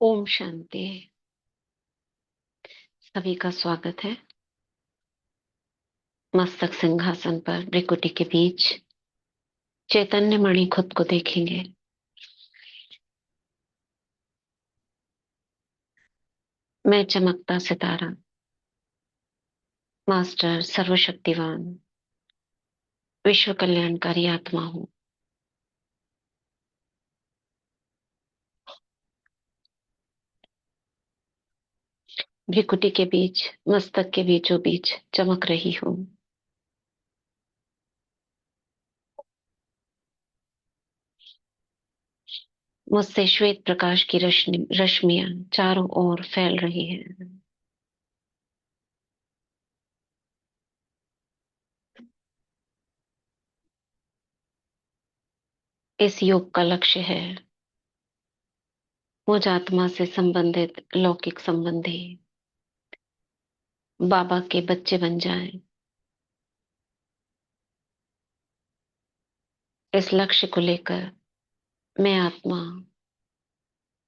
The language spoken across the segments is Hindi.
ओम शांति। सभी का स्वागत है। मस्तक सिंहासन पर भृकुटी के बीच चैतन्य मणि खुद को देखेंगे। मैं चमकता सितारा, मास्टर सर्वशक्तिवान, विश्व कल्याणकारी आत्मा हूँ। भृकुटी के बीच, मस्तक के बीचों बीच चमक रही हूँ। मुझसे श्वेत प्रकाश की रश्मियां चारों ओर फैल रही हैं। इस योग का लक्ष्य है मुझ आत्मा से संबंधित लौकिक संबंधी बाबा के बच्चे बन जाएं। इस लक्ष्य को लेकर मैं आत्मा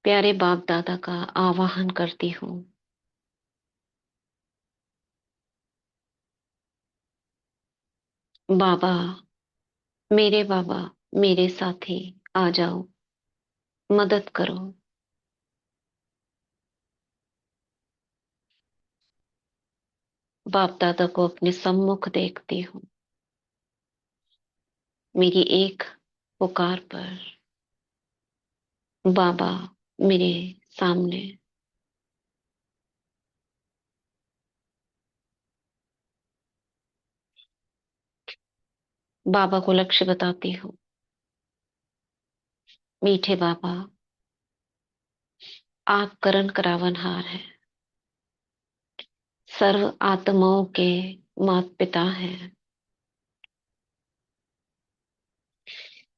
प्यारे बाप दादा का आवाहन करती हूँ। बाबा, मेरे बाबा, मेरे साथी, आ जाओ, मदद करो। बाप दादा को अपने सम्मुख देखती हूँ। मेरी एक पुकार पर बाबा मेरे सामने। बाबा को लक्ष्य बताती हूँ। मीठे बाबा, आप करण करावनहार हैं, सर्व आत्माओं के माता पिता हैं।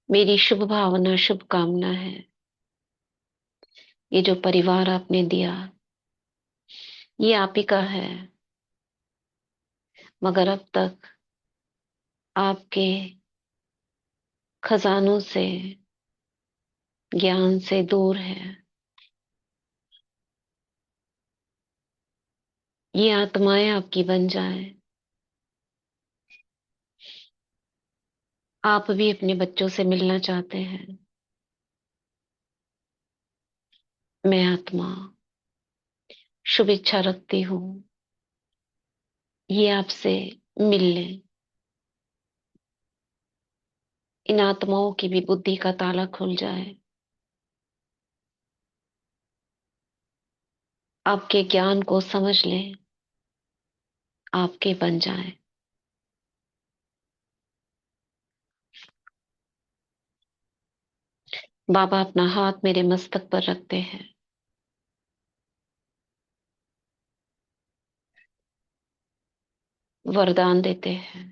मेरी शुभ भावना, शुभ कामना है। ये जो परिवार आपने दिया, ये आप ही का है। मगर अब तक आपके खजानों से, ज्ञान से दूर है। ये आत्माएं आपकी बन जाएं। आप भी अपने बच्चों से मिलना चाहते हैं। मैं आत्मा शुभ इच्छा रखती हूँ, ये आपसे मिल लें। इन आत्माओं की भी बुद्धि का ताला खुल जाए, आपके ज्ञान को समझ लें, आपके बन जाएं। बाबा अपना हाथ मेरे मस्तक पर रखते हैं। वरदान देते हैं।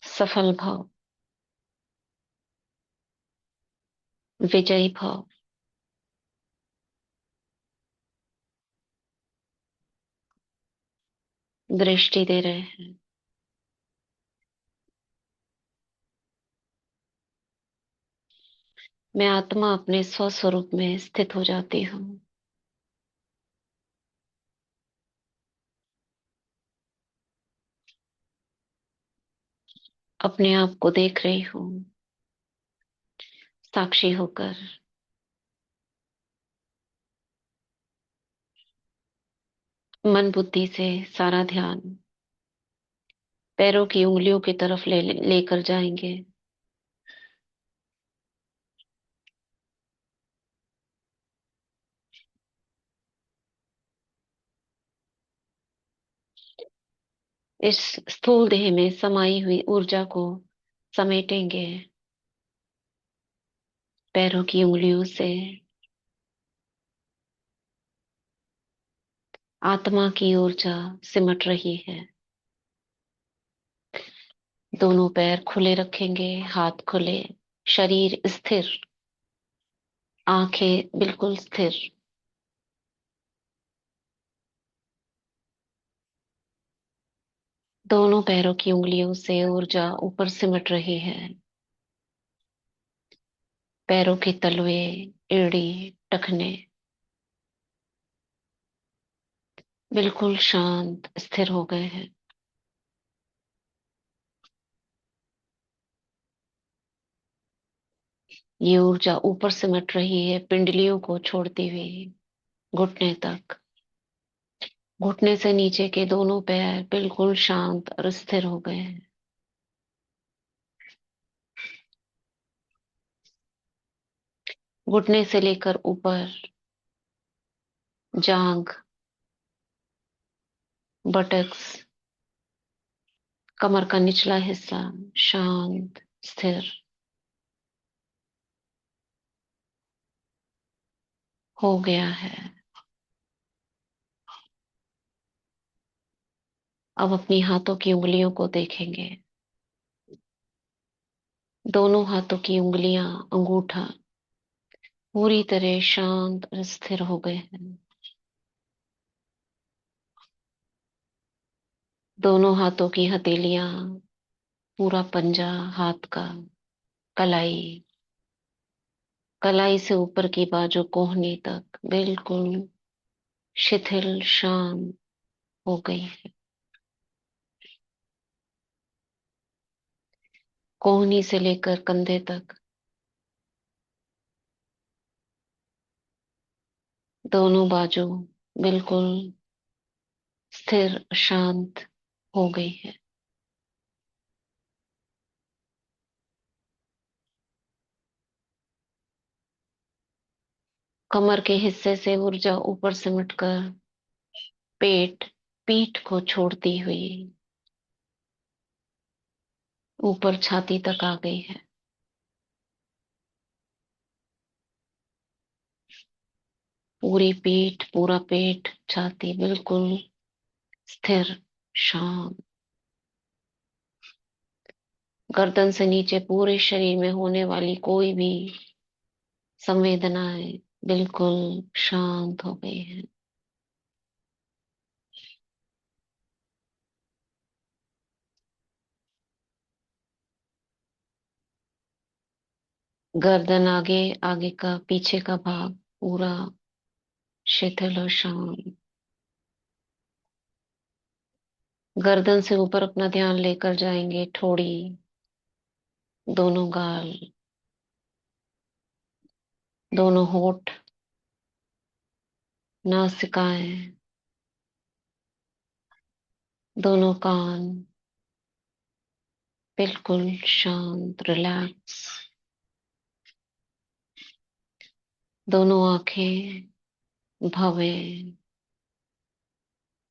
सफल भव, विजयी भव। दृष्टि दे रहे हैं। मैं आत्मा अपने स्वस्वरूप में स्थित हो जाती हूँ। अपने आप को देख रही हूँ, साक्षी होकर। मन बुद्धि से सारा ध्यान पैरों की उंगलियों की तरफ लेकर जाएंगे। इस स्थूल देह में समाई हुई ऊर्जा को समेटेंगे पैरों की उंगलियों से। आत्मा की ऊर्जा सिमट रही है। दोनों पैर खुले रखेंगे, हाथ खुले, शरीर स्थिर, आंखें बिल्कुल स्थिर। दोनों पैरों की उंगलियों से ऊर्जा ऊपर सिमट रही है। पैरों के तलवे, एड़ी, टखने बिल्कुल शांत स्थिर हो गए हैं। ये ऊर्जा ऊपर सिमट रही है, पिंडलियों को छोड़ती हुई घुटने तक। घुटने से नीचे के दोनों पैर बिल्कुल शांत और स्थिर हो गए हैं। घुटने से लेकर ऊपर जांघ, बटक्स, कमर का निचला हिस्सा शांत स्थिर हो गया है। अब अपनी हाथों की उंगलियों को देखेंगे। दोनों हाथों की उंगलियां, अंगूठा पूरी तरह शांत और स्थिर हो गए हैं। दोनों हाथों की हथेलियां, पूरा पंजा हाथ का, कलाई, कलाई से ऊपर की बाजू कोहनी तक बिल्कुल शिथिल शांत हो गई है। कोहनी से लेकर कंधे तक दोनों बाजू बिल्कुल स्थिर शांत हो गई है। कमर के हिस्से से ऊर्जा ऊपर सिमटकर पेट, पीठ को छोड़ती हुई ऊपर छाती तक आ गई है। पूरी पीठ, पूरा पेट, छाती बिल्कुल स्थिर शांत। गर्दन से नीचे पूरे शरीर में होने वाली कोई भी संवेदनाएं बिल्कुल शांत हो गई है। गर्दन आगे, आगे का, पीछे का भाग पूरा शिथिल और शांत। गर्दन से ऊपर अपना ध्यान लेकर जाएंगे ठोड़ी, दोनों गाल, दोनों होठ, नासिकाएं, दोनों कान बिल्कुल शांत रिलैक्स। दोनों आंखें, भवें,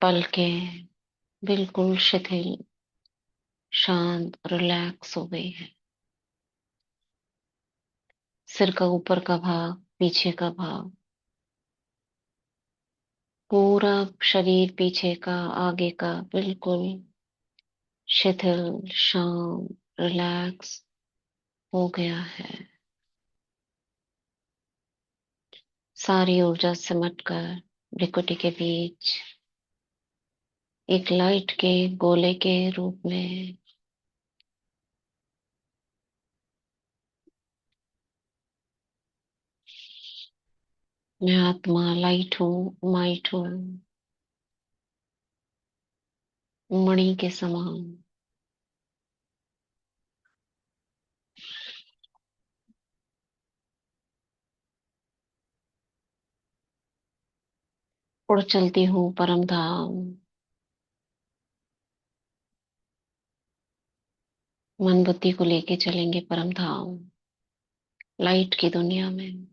पलकें बिल्कुल शिथिल शांत रिलैक्स हो गई है। सिर का ऊपर का भाग, पीछे का भाग, पूरा शरीर पीछे का, आगे का बिल्कुल शिथिल शांत रिलैक्स हो गया है। सारी ऊर्जा सिमट कर भ्रिकुटी के बीच एक लाइट के गोले के रूप में मैं आत्मा लाइट हूँ, माइट हूँ, मणि के समान उड़ चलती हूँ परम धाम। मन बुद्धि को लेके चलेंगे परम धाम, लाइट की दुनिया में।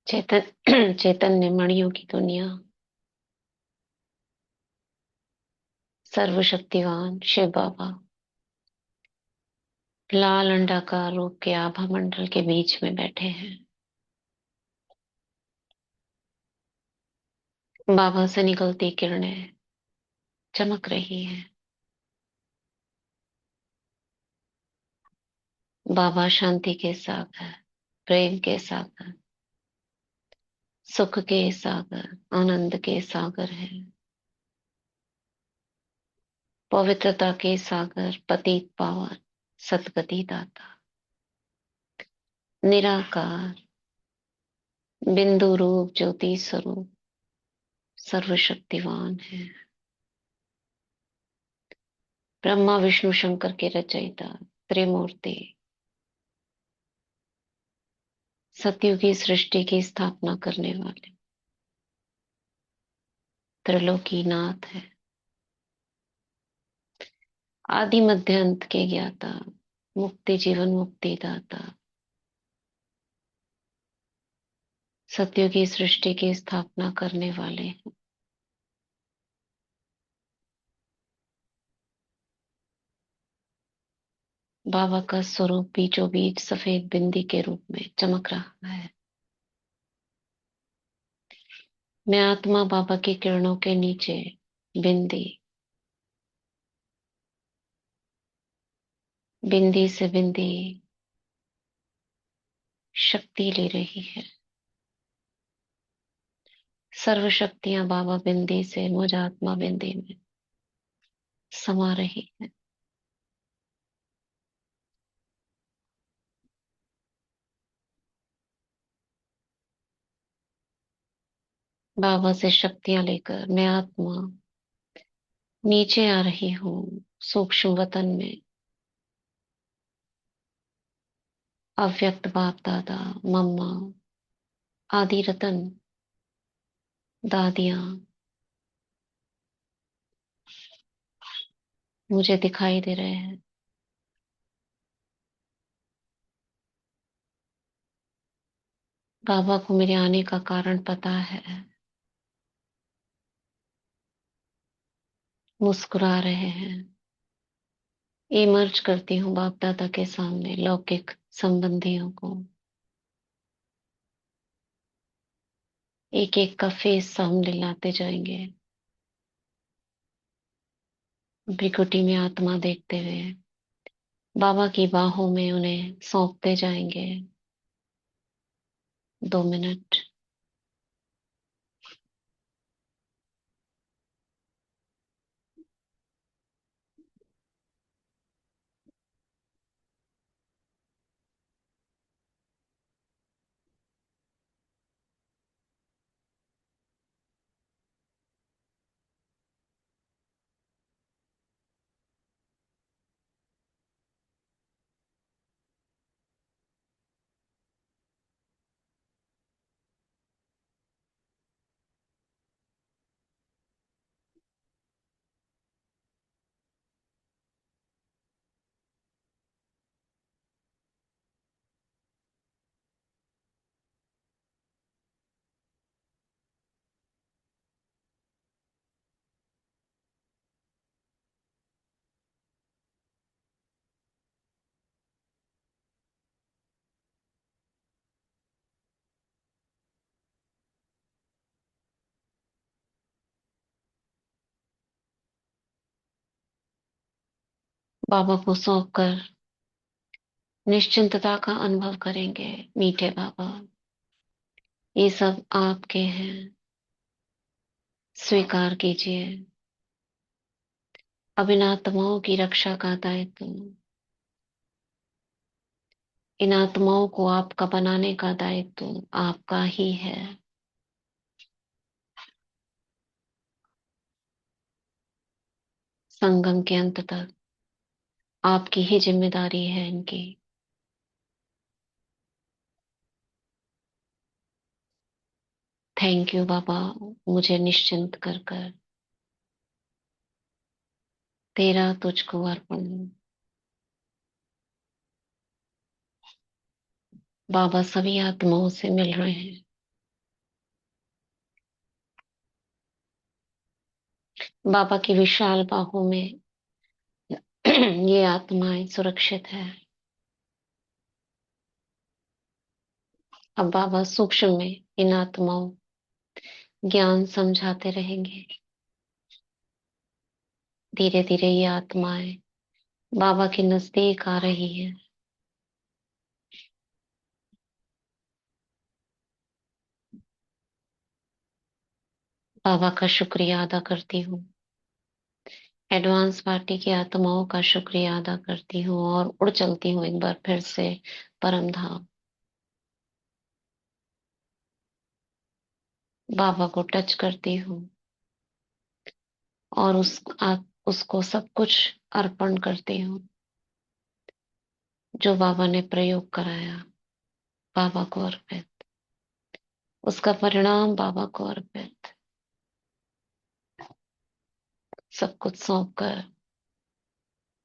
चेतन चैतन्य मणियों की दुनिया, सर्वशक्तिवान शिव बाबा लाल अंडाकार रूप के आभा मंडल के बीच में बैठे हैं। बाबा से निकलती किरणें चमक रही हैं। बाबा शांति के सागर, प्रेम के सागर, सुख के सागर, आनंद के सागर है। पवित्रता के सागर, पतित पावन सदगति दाता, निराकार, बिंदु रूप, ज्योति स्वरूप, सर्वशक्तिवान है। ब्रह्मा विष्णु शंकर के रचयिता, त्रिमूर्ति, सतयुगी सृष्टि की स्थापना करने वाले, त्रिलोकीनाथ है। आदि मध्य अंत के ज्ञाता, मुक्ति जीवन मुक्ति दाता, सतयुगी सृष्टि की स्थापना करने वाले हैं। बाबा का स्वरूप बीचों बीच सफेद बिंदी के रूप में चमक रहा है। मैं आत्मा बाबा की किरणों के नीचे बिंदी, बिंदी से बिंदी शक्ति ले रही है। सर्व शक्तियां बाबा बिंदी से मुझ आत्मा बिंदी में समा रही है। बाबा से शक्तियां लेकर मैं आत्मा नीचे आ रही हूँ, सूक्ष्म वतन में। अव्यक्त बाप दादा, मम्मा, आदि रतन, दादियां मुझे दिखाई दे रहे हैं। बाबा को मेरे आने का कारण पता है। मुस्कुरा रहे हैं। इमर्ज करती हूँ बाप दादा के सामने लौकिक संबंधियों को। एक एक का फेस सामने लाते जाएंगे, भ्रिकुटी में आत्मा देखते हुए बाबा की बाहों में उन्हें सौंपते जाएंगे। 2 मिनट। बाबा को सौंप कर निश्चिंतता का अनुभव करेंगे। मीठे बाबा, ये सब आपके हैं, स्वीकार कीजिए। अब इन आत्माओं की रक्षा का दायित्व, इन आत्माओं को आपका बनाने का दायित्व आपका ही है। संगम के अंत तक आपकी ही जिम्मेदारी है इनकी। थैंक यू बाबा, मुझे निश्चिंत कर कर। तेरा तुझको अर्पण। बाबा सभी आत्माओं से मिल रहे हैं। बाबा की विशाल बाहों में ये आत्माएं सुरक्षित है। अब बाबा सूक्ष्म में इन आत्माओं ज्ञान समझाते रहेंगे। धीरे धीरे ये आत्माएं बाबा के नजदीक आ रही है। बाबा का शुक्रिया अदा करती हूँ। एडवांस पार्टी की आत्माओं का शुक्रिया अदा करती हूँ और उड़ चलती हूँ एक बार फिर से परम धाम। बाबा को टच करती हूँ और उसको सब कुछ अर्पण करती हूँ जो बाबा ने प्रयोग कराया। बाबा को अर्पित, उसका परिणाम बाबा को अर्पित। सब कुछ सौंप कर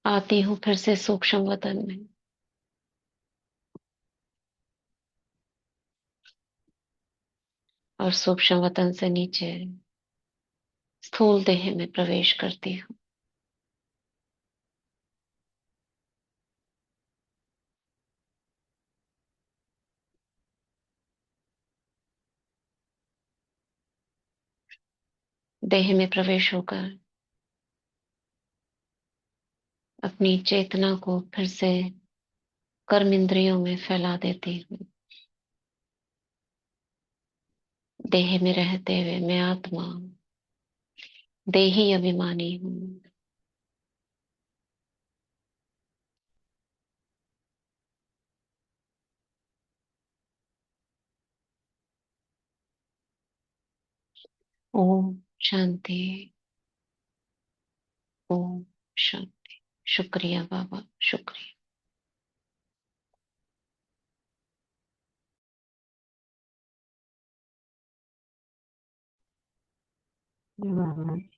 आती हूँ फिर से सूक्ष्म वतन में, और सूक्ष्म वतन से नीचे स्थूल देह में प्रवेश करती हूँ। देह में प्रवेश होकर अपनी चेतना को फिर से कर्म इंद्रियों में फैला देती हूँ। देह में रहते हुए मैं आत्मा देही अभिमानी हूँ। ओम शांति। ओम शांति। शुक्रिया बाबा, शुक्रिया। बाबा